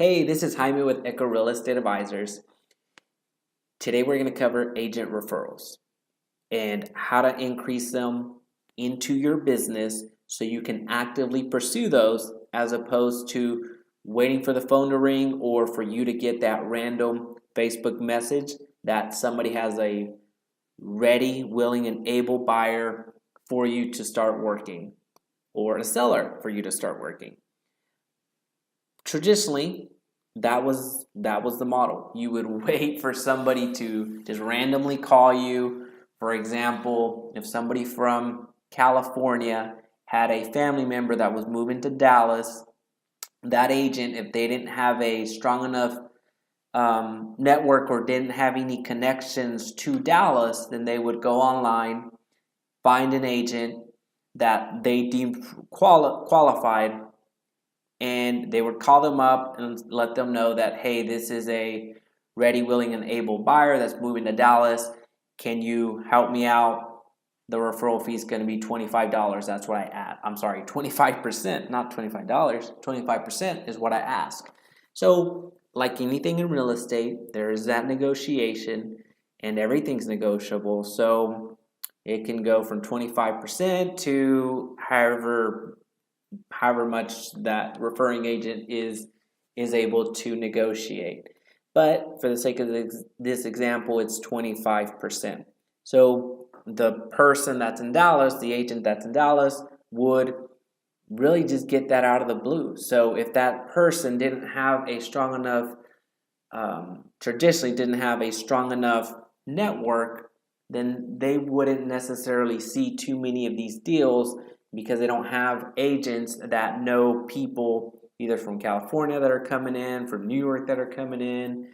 Hey, this is Jaime with Echo Real Estate Advisors. Today we're going to cover agent referrals and how to increase them into your business so you can actively pursue those as opposed to waiting for the phone to ring or for you to get that random Facebook message that somebody has a ready, willing, and able buyer for you to start working or a seller for you to start working. Traditionally, that was the model. You would wait for somebody to just randomly call you. For example, if somebody from California had a family member that was moving to Dallas, that agent, if they didn't have a strong enough network or didn't have any connections to Dallas, then they would go online, find an agent that they deemed qualified, and they would call them up and let them know that, hey, this is a ready, willing, and able buyer that's moving to Dallas. Can you help me out? The referral fee is going to be $25. That's what I add. I'm sorry, 25%, not $25. 25% is what I ask. So, like anything in real estate, there is that negotiation, and everything's negotiable. So, it can go from 25% to however much that referring agent is able to negotiate. But for the sake of this example, it's 25%. So the person that's in Dallas, the agent that's in Dallas, would really just get that out of the blue. So if that person didn't have a strong enough, traditionally didn't have a strong enough network, then they wouldn't necessarily see too many of these deals because they don't have agents that know people either from California that are coming in, from New York that are coming in.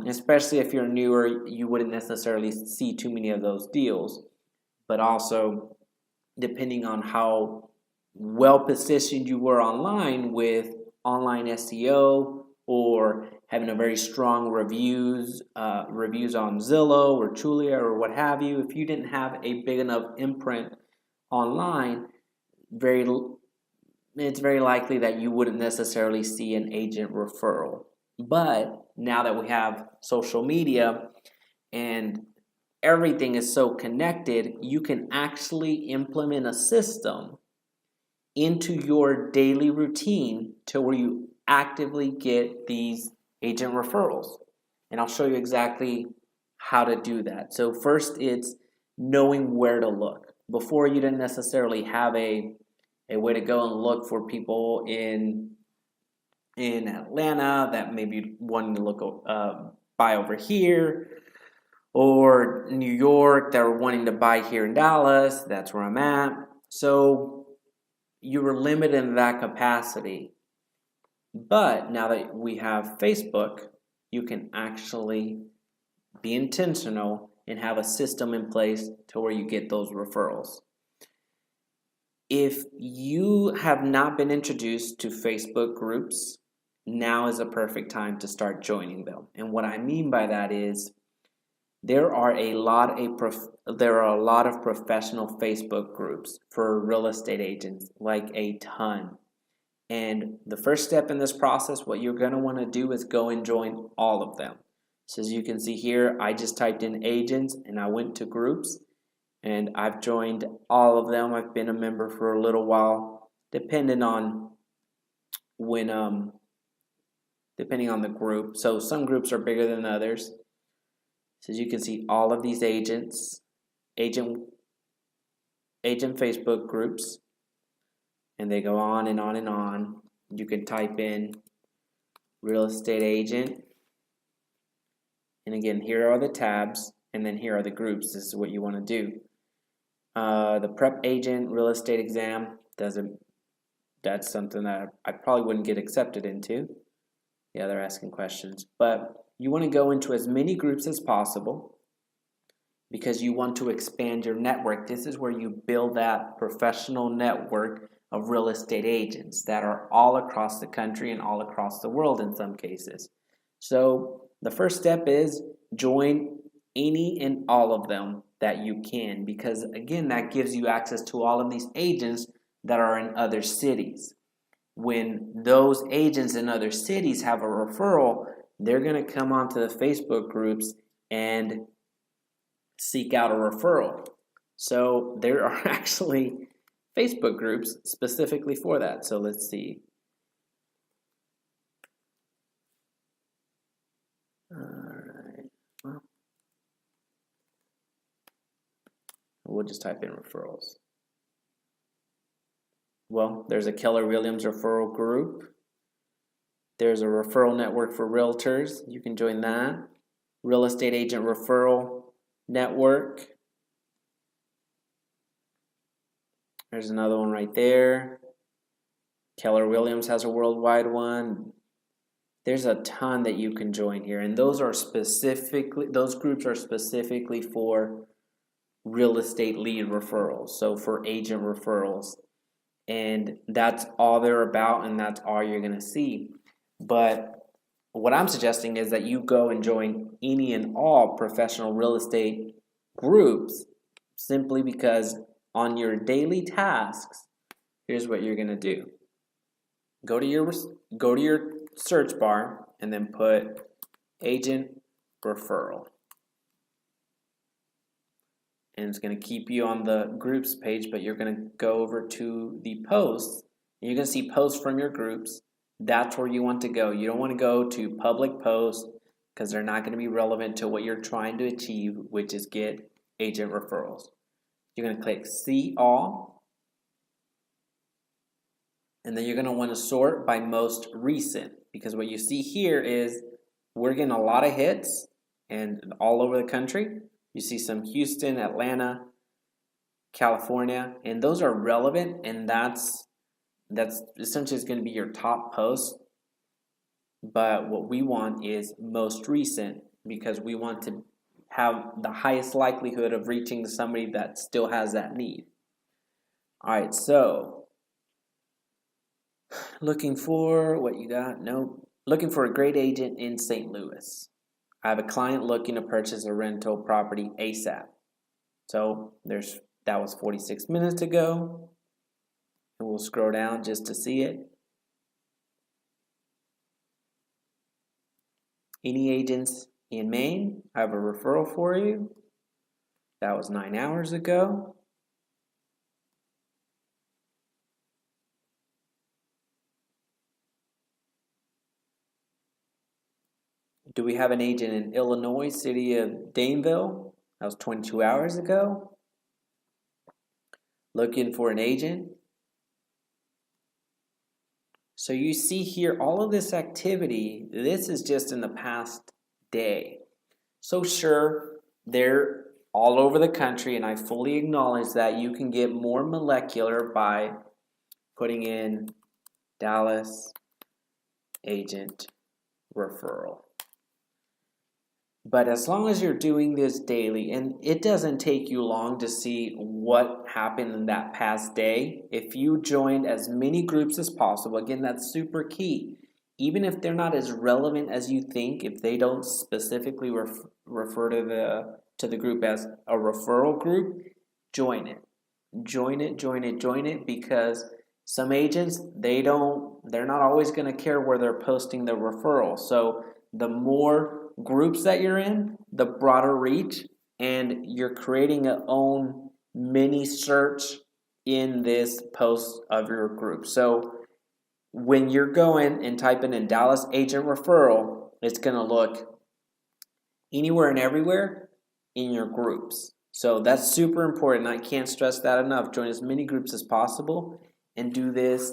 Especially if you're newer, you wouldn't necessarily see too many of those deals. But also, depending on how well positioned you were online with online SEO or having a very strong reviews on Zillow or Trulia or what have you, if you didn't have a big enough imprint online, it's very likely that you wouldn't necessarily see an agent referral. But now that we have social media and everything is so connected, you can actually implement a system into your daily routine to where you actively get these agent referrals. And I'll show you exactly how to do that. So first, it's knowing where to look. Before, you didn't necessarily have a way to go and look for people in Atlanta that maybe wanting to look buy over here, or New York that were wanting to buy here in Dallas. That's where I'm at. So you were limited in that capacity. But now that we have Facebook, you can actually be intentional and have a system in place to where you get those referrals. If you have not been introduced to Facebook groups, now is a perfect time to start joining them. And what I mean by that is there are a lot of professional Facebook groups for real estate agents, like a ton. And the first step in this process, what you're going to want to do is go and join all of them. So as you can see here, I just typed in agents and I went to groups and I've joined all of them. I've been a member for a little while, depending on the group. So some groups are bigger than others. So as you can see, all of these agent Facebook groups, and they go on and on and on. You can type in real estate agent. And again, here are the tabs, and then here are the groups. This is what you want to do. The prep agent real estate exam that's something that I probably wouldn't get accepted into. Yeah, they're asking questions. But you want to go into as many groups as possible because you want to expand your network. This is where you build that professional network of real estate agents that are all across the country and all across the world in some cases. So the first step is join any and all of them that you can, because again, that gives you access to all of these agents that are in other cities. when those agents in other cities have a referral, they're going to come onto the Facebook groups and seek out a referral. So there are actually Facebook groups specifically for that. So let's see. All right. Well, we'll just type in referrals. Well, there's a Keller Williams referral group. There's a referral network for realtors. You can join that. Real estate agent referral network. There's another one right there. Keller Williams has a worldwide one. There's a ton that you can join here, and those groups are specifically for real estate lead referrals, so for agent referrals. And that's all they're about, and that's all you're going to see. But what I'm suggesting is that you go and join any and all professional real estate groups, simply because on your daily tasks, here's what you're going to do. Go to your search bar and then put agent referral. And it's going to keep you on the groups page, but you're going to go over to the posts. And you're going to see posts from your groups. That's where you want to go. You don't want to go to public posts because they're not going to be relevant to what you're trying to achieve, which is get agent referrals. You're going to click See All. And then you're going to want to sort by most recent, because what you see here is we're getting a lot of hits and all over the country. You see some Houston, Atlanta, California, and those are relevant, and that's essentially is going to be your top post. But what we want is most recent, because we want to have the highest likelihood of reaching somebody that still has that need. All right, so looking for what you got? Nope. Looking for a great agent in St. Louis. I have a client looking to purchase a rental property ASAP. So that was 46 minutes ago. And we'll scroll down just to see it. Any agents in Maine? I have a referral for you. That was 9 hours ago. Do we have an agent in Illinois, city of Danville? That was 22 hours ago. Looking for an agent. So you see here all of this activity. This is just in the past day. So sure, they're all over the country, and I fully acknowledge that you can get more molecular by putting in Dallas agent referral. But as long as you're doing this daily, and it doesn't take you long to see what happened in that past day, if you joined as many groups as possible, again, that's super key. Even if they're not as relevant as you think, if they don't specifically refer to the group as a referral group, join it. Join it, because some agents, they're not always going to care where they're posting the referral. So the more groups that you're in, the broader reach, and you're creating your own mini search in this post of your group. So when you're going and typing in Dallas agent referral, it's going to look anywhere and everywhere in your groups. So that's super important. I can't stress that enough. Join as many groups as possible and do this.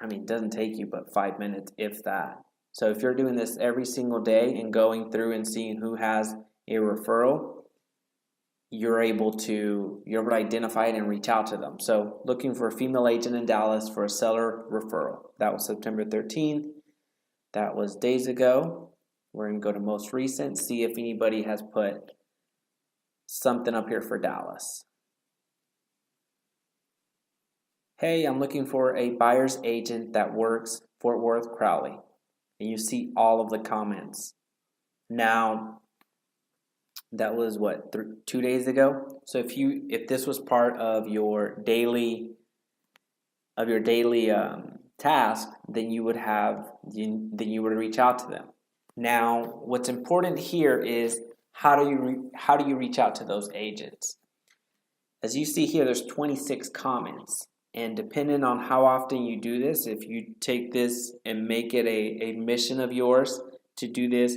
I mean, it doesn't take you but 5 minutes, if that. So if you're doing this every single day and going through and seeing who has a referral, you're able to identify it and reach out to them. So looking for a female agent in Dallas for a seller referral. That was September 13th. That was days ago. We're going to go to most recent, see if anybody has put something up here for Dallas. Hey, I'm looking for a buyer's agent that works Fort Worth, Crowley. And you see all of the comments. Now, that was what, 2 days ago? So if this was part of your daily daily task, then you would reach out to them. Now, what's important here is how do you reach out to those agents? As you see here, there's 26 comments. And depending on how often you do this, if you take this and make it a mission of yours to do this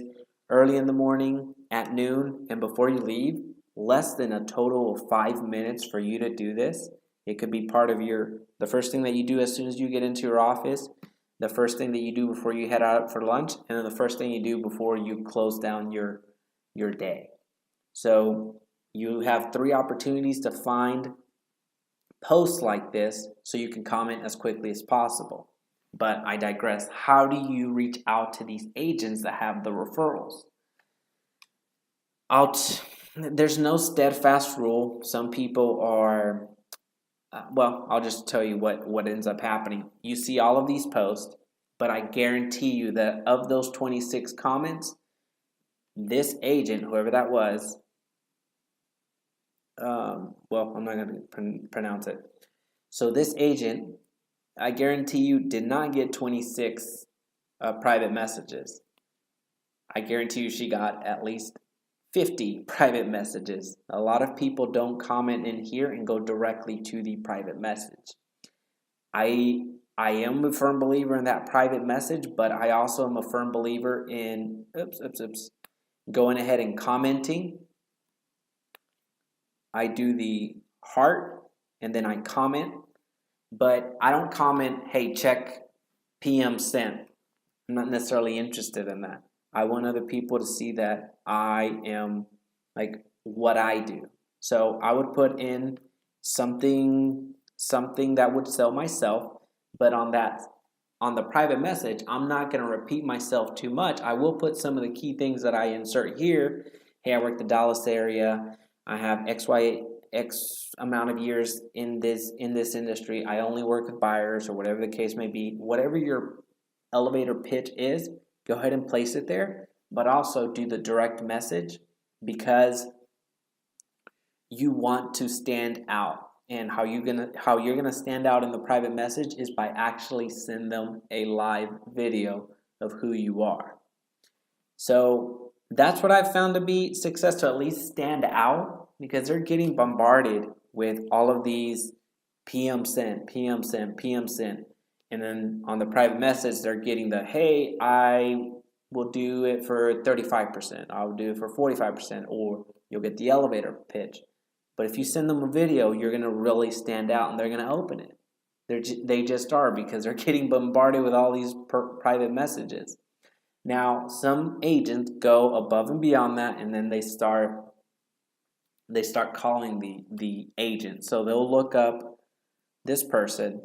early in the morning, at noon, and before you leave, less than a total of 5 minutes for you to do this. It could be part of the first thing that you do as soon as you get into your office, the first thing that you do before you head out for lunch, and then the first thing you do before you close down your day. So you have 3 opportunities to find posts like this so you can comment as quickly as possible. But I digress. How do you reach out to these agents that have the referrals? There's no steadfast rule. Some people are, I'll just tell you what ends up happening. You see all of these posts, but I guarantee you that of those 26 comments, this agent, whoever that was, I'm not going to pronounce it. So this agent, I guarantee you, did not get 26 private messages. I guarantee you she got at least 50 private messages. A lot of people don't comment in here and go directly to the private message. I am a firm believer in that private message, but I also am a firm believer in going ahead and commenting. I do the heart and then I comment, but I don't comment, hey, check PM sent. I'm not necessarily interested in that. I want other people to see that I am like what I do. So I would put in something that would sell myself, but on the private message, I'm not going to repeat myself too much. I will put some of the key things that I insert here. Hey, I work the Dallas area. I have X amount of years in this industry. I only work with buyers, or whatever the case may be. Whatever your elevator pitch is, go ahead and place it there, but also do the direct message because you want to stand out. And how you're gonna stand out in the private message is by actually send them a live video of who you are. So that's what I've found to be success, to at least stand out, because they're getting bombarded with all of these PM sent, PM sent, PM sent. And then on the private message, they're getting the, hey, I will do it for 35%. I'll do it for 45%, or you'll get the elevator pitch. But if you send them a video, you're going to really stand out and they're going to open it. They just are, because they're getting bombarded with all these private messages. Now, some agents go above and beyond that, and then they start calling the agent. So they'll look up this person,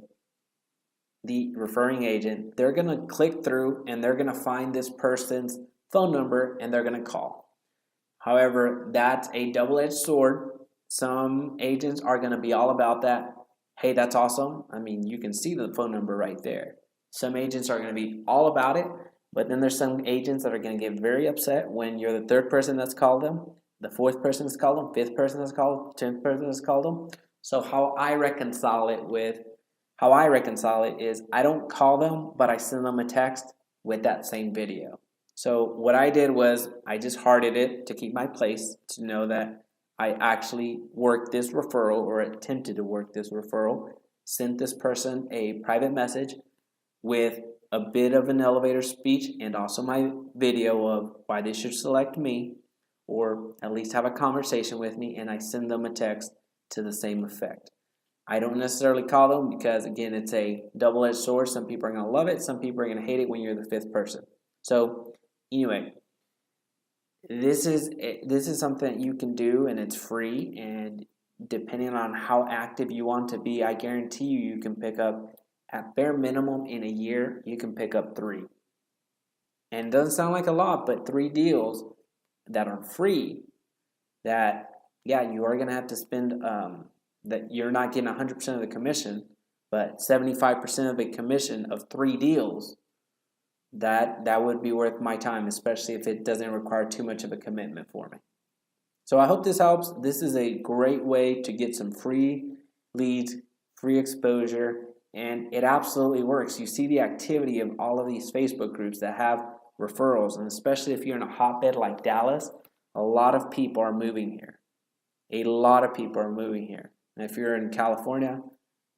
the referring agent. They're going to click through and they're going to find this person's phone number and they're going to call. However, that's a double-edged sword. Some agents are going to be all about that. Hey, that's awesome. I mean, you can see the phone number right there. Some agents are going to be all about it, but then there's some agents that are going to get very upset when you're the third person that's called them, the fourth person that's called them, fifth person that's called them, 10th person that's called them. So how I reconcile it is I don't call them, but I send them a text with that same video. So what I did was I just hearted it to keep my place, to know that I actually worked this referral, or attempted to work this referral, sent this person a private message with a bit of an elevator speech and also my video of why they should select me, or at least have a conversation with me, and I send them a text to the same effect. I don't necessarily call them because, again, it's a double-edged sword. Some people are going to love it. Some people are going to hate it when you're the fifth person. So anyway, this is something that you can do, and it's free. And depending on how active you want to be, I guarantee you can pick up, at bare minimum in a year, you can pick up 3. And it doesn't sound like a lot, but 3 deals that are free, that, yeah, you are going to have to spend, that you're not getting 100% of the commission, but 75% of the commission of 3 deals, that would be worth my time, especially if it doesn't require too much of a commitment for me. So I hope this helps. This is a great way to get some free leads, free exposure, and it absolutely works. You see the activity of all of these Facebook groups that have referrals, and especially if you're in a hotbed like Dallas, a lot of people are moving here. A lot of people are moving here. And if you're in California,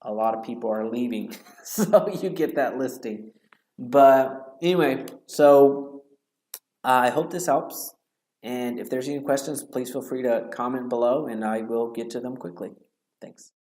a lot of people are leaving. So you get that listing. But anyway, so I hope this helps. And if there's any questions, please feel free to comment below and I will get to them quickly. Thanks.